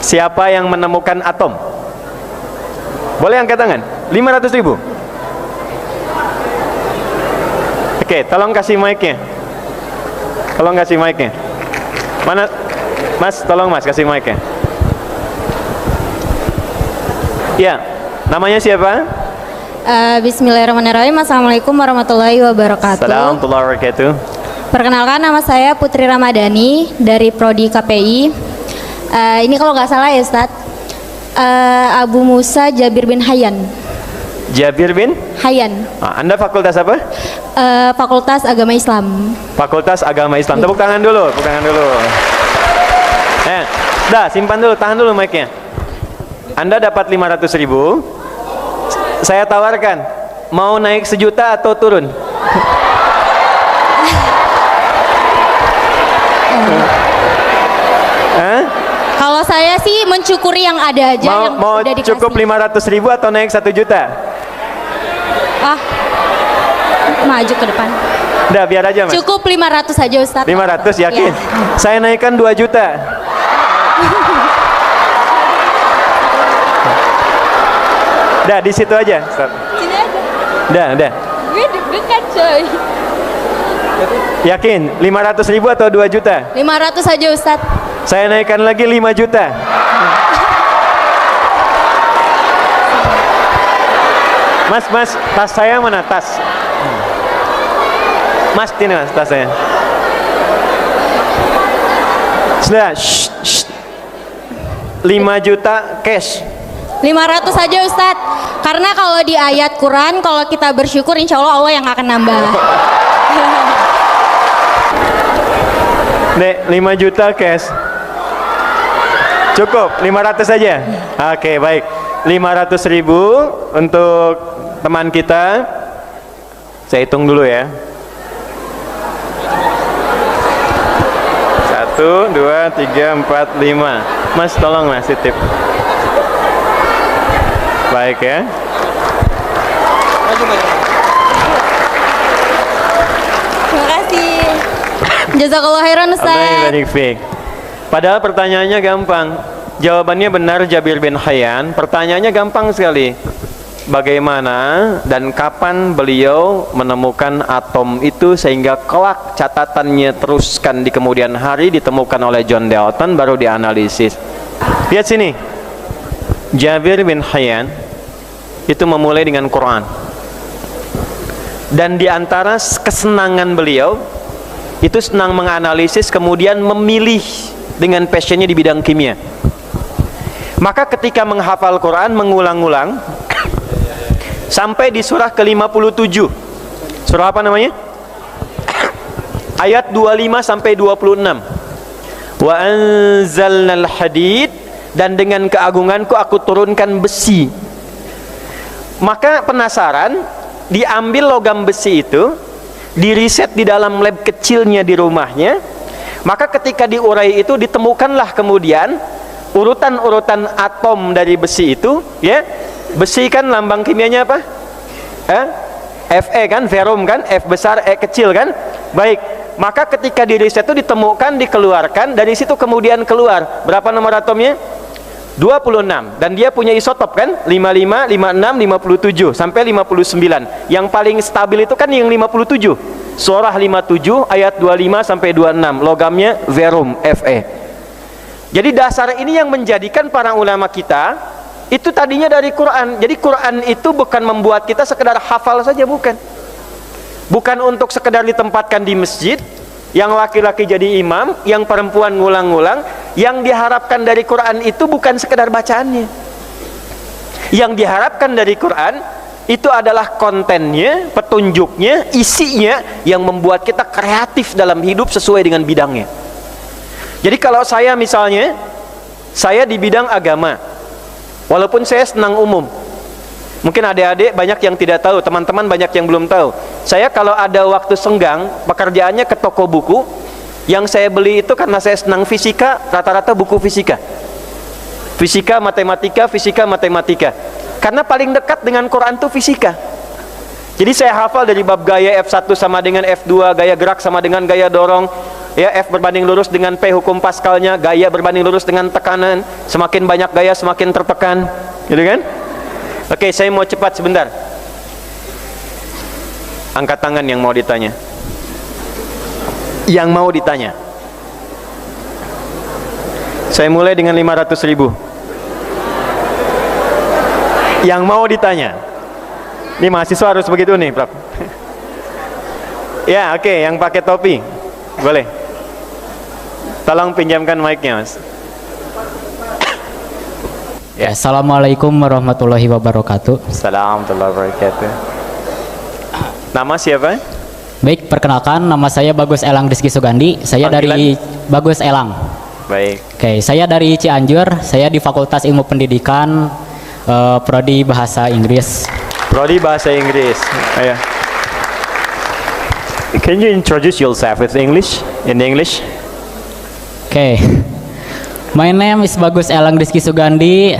Siapa yang menemukan atom? Boleh angkat tangan? 500.000. Oke, tolong kasih mic-nya. Tolong kasih mic-nya. Mana? Mas, tolong mas, kasih mic-nya. Ya, namanya siapa? Bismillahirrahmanirrahim. Assalamualaikum warahmatullahi wabarakatuh. Assalamualaikum warahmatullahi wabarakatuh. Perkenalkan, nama saya Putri Ramadhani dari Prodi KPI. Ini kalau nggak salah ya Ustadz, Abu Musa Jabir bin Hayyan. Jabir bin Hayyan. Anda fakultas apa? Fakultas Agama Islam. Fakultas Agama Islam. Tepuk tangan dulu, tepuk tangan dulu. Dah, simpan dulu, tahan dulu mic-nya. Anda dapat 500.000. Saya tawarkan, mau naik 1 juta atau turun? Kalau saya sih mencukuri yang ada aja, yang Mau udah dikasih. cukup 500.000 atau naik 1 juta? Maju ke depan. Udah, biar aja mas. Cukup 500 aja Ustadz. 500 yakin? Ya. Saya naikkan 2 juta. Udah, di situ aja. Stop. Sini aja. Udah. Gue deg-degan coy. Yakin? 500.000 atau 2 juta? 500 aja Ustadz. Saya naikkan lagi 5 juta. Mas, tas saya mana? Tas. Mas, ini mas, tas saya. Sudah, 5 juta cash. 500 aja Ustadz. Karena kalau di ayat Quran, kalau kita bersyukur insya Allah Allah yang akan nambah. Nek, 5 juta cash. Cukup 500 saja. Oke, baik. 500.000 untuk teman kita. Saya hitung dulu ya. 1, 2, 3, 4, 5. Mas, tolong mas, titip. Baik ya. Terima kasih. Jazakallah khairan Ustaz. Padahal pertanyaannya gampang. Jawabannya benar, Jabir bin Hayyan. Pertanyaannya gampang sekali. Bagaimana dan kapan beliau menemukan atom itu sehingga kelak catatannya teruskan di kemudian hari ditemukan oleh John Dalton baru dianalisis. Lihat sini. Jabir bin Hayyan itu memulai dengan Quran. Dan di antara kesenangan beliau itu senang menganalisis, kemudian memilih dengan passionnya di bidang kimia. Maka ketika menghafal Quran mengulang-ulang sampai di surah ke-57. Surah apa namanya? Ayat 25 sampai 26. Wa anzalnal hadid, dan dengan keagunganku aku turunkan besi. Maka penasaran, diambil logam besi itu, diriset di dalam lab kecilnya di rumahnya. Maka ketika diurai itu ditemukanlah kemudian urutan-urutan atom dari besi itu, ya. Besi kan lambang kimianya apa? Fe kan, verum kan, F besar, E kecil kan. Baik, maka ketika diriset itu ditemukan, dikeluarkan, dari situ kemudian keluar berapa nomor atomnya? 26. Dan dia punya isotop kan, 55, 56, 57 sampai 59. Yang paling stabil itu kan yang 57. Surah 57 ayat 25 sampai 26, logamnya verum, Fe. Jadi dasar ini yang menjadikan para ulama kita itu tadinya dari Quran. Jadi Quran itu bukan membuat kita sekedar hafal saja, bukan. Bukan untuk sekedar ditempatkan di masjid, yang laki-laki jadi imam, yang perempuan ngulang-ngulang. Yang diharapkan dari Quran itu bukan sekedar bacaannya. Yang diharapkan dari Quran itu adalah kontennya, petunjuknya, isinya yang membuat kita kreatif dalam hidup sesuai dengan bidangnya. Jadi kalau saya misalnya, saya di bidang agama, walaupun saya senang umum, mungkin adik-adik banyak yang tidak tahu, teman-teman banyak yang belum tahu. Saya kalau ada waktu senggang, pekerjaannya ke toko buku. Yang saya beli itu karena saya senang fisika, rata-rata buku fisika. Fisika, matematika. Karena paling dekat dengan Quran itu fisika. Jadi saya hafal dari bab gaya F1 sama dengan F2, gaya gerak sama dengan gaya dorong, Ya, F berbanding lurus dengan P hukum Pascalnya, gaya berbanding lurus dengan tekanan. Semakin banyak gaya semakin tertekan, gitu kan? Oke, saya mau cepat sebentar. Angkat tangan yang mau ditanya. Yang mau ditanya. Saya mulai dengan 500.000. Yang mau ditanya. Ini mahasiswa harus begitu nih, Prof. Ya, oke, yang pakai topi. Boleh. Tolong pinjamkan mic-nya, Mas. Ya, Assalamualaikum warahmatullahi wabarakatuh. Assalamualaikum warahmatullahi wabarakatuh. Nama siapa? Baik, perkenalkan nama saya Bagus Elang Rizky Sugandi. Saya Panggilan? dari Bagus Elang. Baik. Oke, saya dari Cianjur. Saya di Fakultas Ilmu Pendidikan, prodi Bahasa Inggris. Prodi Bahasa Inggris. Ayo. Can you introduce yourself with English? In English? Oke. My name is Bagus Elang Rizky Sugandi.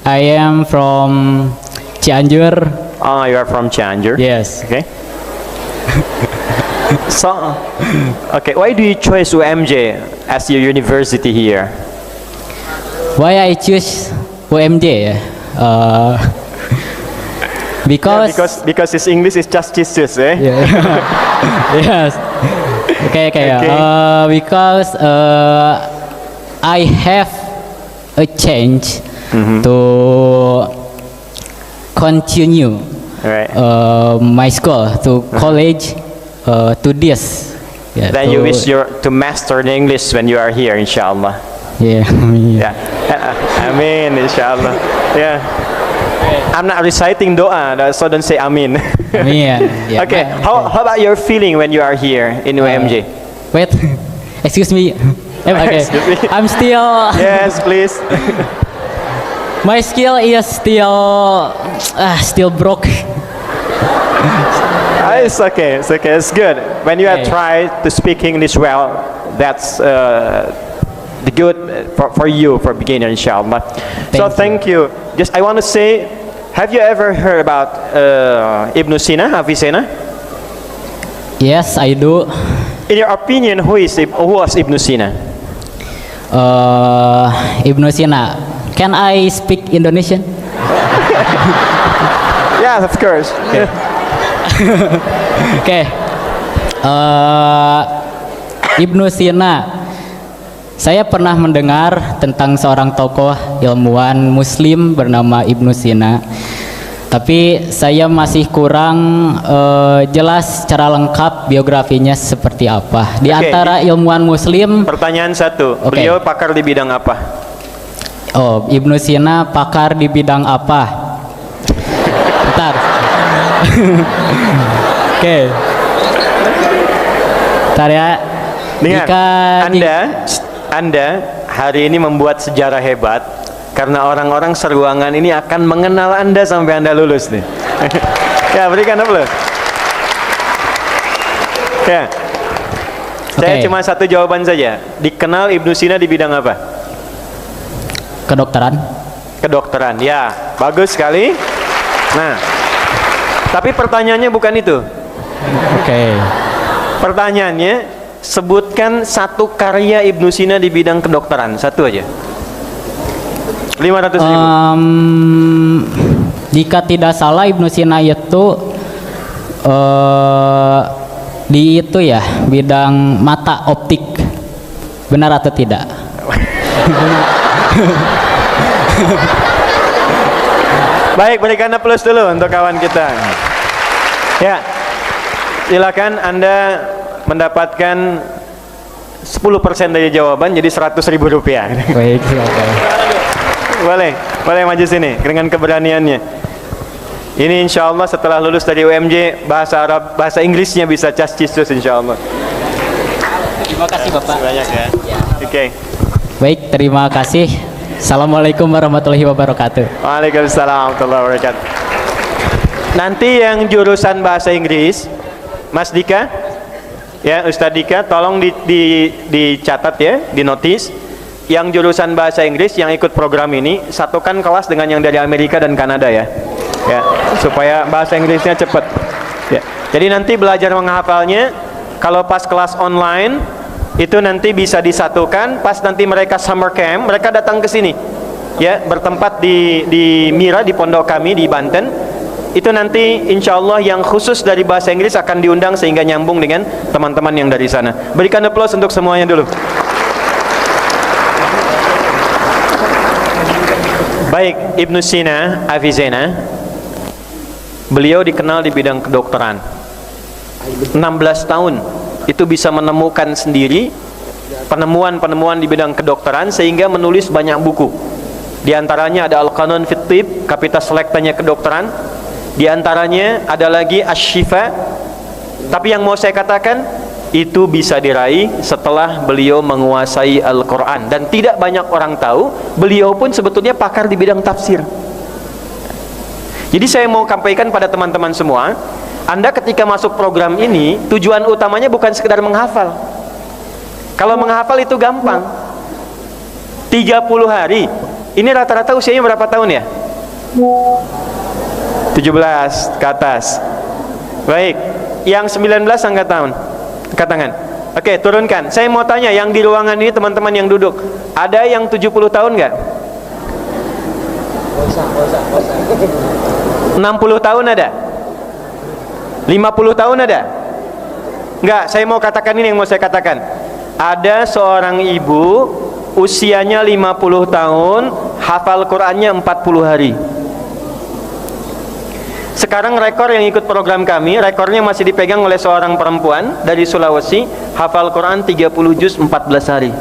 I am from Cianjur. Oh, you are from Cianjur. Yes. Okay. So, okay. Why do you choose UMJ as your university here? Why I choose UMJ? Because Because his English is just Jesus, eh? yeah. Yes. Okay. Because I have a change to continue Right. my school to college to this. Yeah, Then you wish to master the English when you are here, inshallah. Yeah. Yeah. Amin, inshallah. Yeah. I'm not reciting doa, so don't say amin. Yeah. Okay. How about your feeling when you are here in UMJ? Wait. Excuse me. Okay. Excuse me. I'm still. Yes, please. My skill is still broke. It's okay. It's okay. It's good. When you have Okay. tried to speak English well, that's the good for you, for beginner, inshallah. So thank you. Just I want to say, have you ever heard about Ibn Sina, Avicenna? Yes, I do. In your opinion, who was Ibn Sina? Ibnu Sina. Can I speak Indonesian? Yeah, of course. Yeah. Oke. Ibnu Sina. Saya pernah mendengar tentang seorang tokoh ilmuwan Muslim bernama Ibnu Sina. Tapi saya masih kurang jelas secara lengkap biografinya seperti apa. Di Oke. antara ilmuwan Muslim, Pertanyaan satu, Oke. beliau pakar di bidang apa? Ibnu Sina pakar di bidang apa? Bentar. Oke. Bentar ya. Dengar, Jika Anda hari ini membuat sejarah hebat karena orang-orang seruangan ini akan mengenal Anda sampai Anda lulus nih. Ya, berikan aplaus. Ya. Saya Oke. cuma satu jawaban saja. Dikenal Ibnu Sina di bidang apa? Kedokteran. Kedokteran. Ya, bagus sekali. Nah, tapi pertanyaannya bukan itu. Oke. Pertanyaannya, sebutkan satu karya Ibnu Sina di bidang kedokteran, satu aja. 500.000. Jika tidak salah Ibnu Sina itu di itu ya bidang mata optik. Benar atau tidak? Baik, berikan aplaus dulu untuk kawan kita. Ya, silakan Anda mendapatkan 10% dari jawaban, jadi 100.000 rupiah. Baik, silakan. Boleh maju sini dengan keberaniannya. Ini insya Allah setelah lulus dari UMJ, bahasa Arab, bahasa Inggrisnya bisa cas-cis insya Allah. Terima kasih Bapak. Banyak ya. Oke. Baik, terima kasih. Assalamualaikum warahmatullahi wabarakatuh. Waalaikumsalam warahmatullahi wabarakatuh. Nanti yang jurusan bahasa Inggris, Mas Dika, ya Ustadz Dika, tolong dicatat ya, di notis. Yang jurusan bahasa Inggris yang ikut program ini, satukan kelas dengan yang dari Amerika dan Kanada ya, supaya bahasa Inggrisnya cepat. Ya. Jadi nanti belajar menghafalnya, kalau pas kelas online Itu nanti bisa disatukan pas nanti mereka summer camp, mereka datang ke sini. Ya, bertempat di Mira, di pondok kami di Banten. Itu nanti insya Allah yang khusus dari bahasa Inggris akan diundang sehingga nyambung dengan teman-teman yang dari sana. Berikan aplaus untuk semuanya dulu. Baik, Ibnu Sina Avicena, beliau dikenal di bidang kedokteran. 16 tahun itu bisa menemukan sendiri penemuan-penemuan di bidang kedokteran sehingga menulis banyak buku. Di antaranya ada Al-Qanun fit Tib, Kapitas Selektanya Kedokteran. Di antaranya ada lagi Asy-Syifa. Tapi yang mau saya katakan, itu bisa diraih setelah beliau menguasai Al-Quran. Dan tidak banyak orang tahu, beliau pun sebetulnya pakar di bidang tafsir. Jadi saya mau sampaikan pada teman-teman semua, Anda ketika masuk program ini, tujuan utamanya bukan sekedar menghafal. Kalau menghafal itu gampang. 30 hari. Ini rata-rata usianya berapa tahun ya? 17 ke atas. Baik, yang 19 angkat tahun, angkat tangan. Oke, turunkan. Saya mau tanya, yang di ruangan ini teman-teman yang duduk, ada yang 70 tahun nggak? 60 tahun ada? 50 tahun ada? Nggak, saya mau katakan ini yang mau saya katakan. Ada seorang ibu, usianya 50 tahun, hafal Qur'annya 40 hari. Sekarang rekor yang ikut program kami, rekornya masih dipegang oleh seorang perempuan dari Sulawesi, hafal Quran 30 juz 14 hari.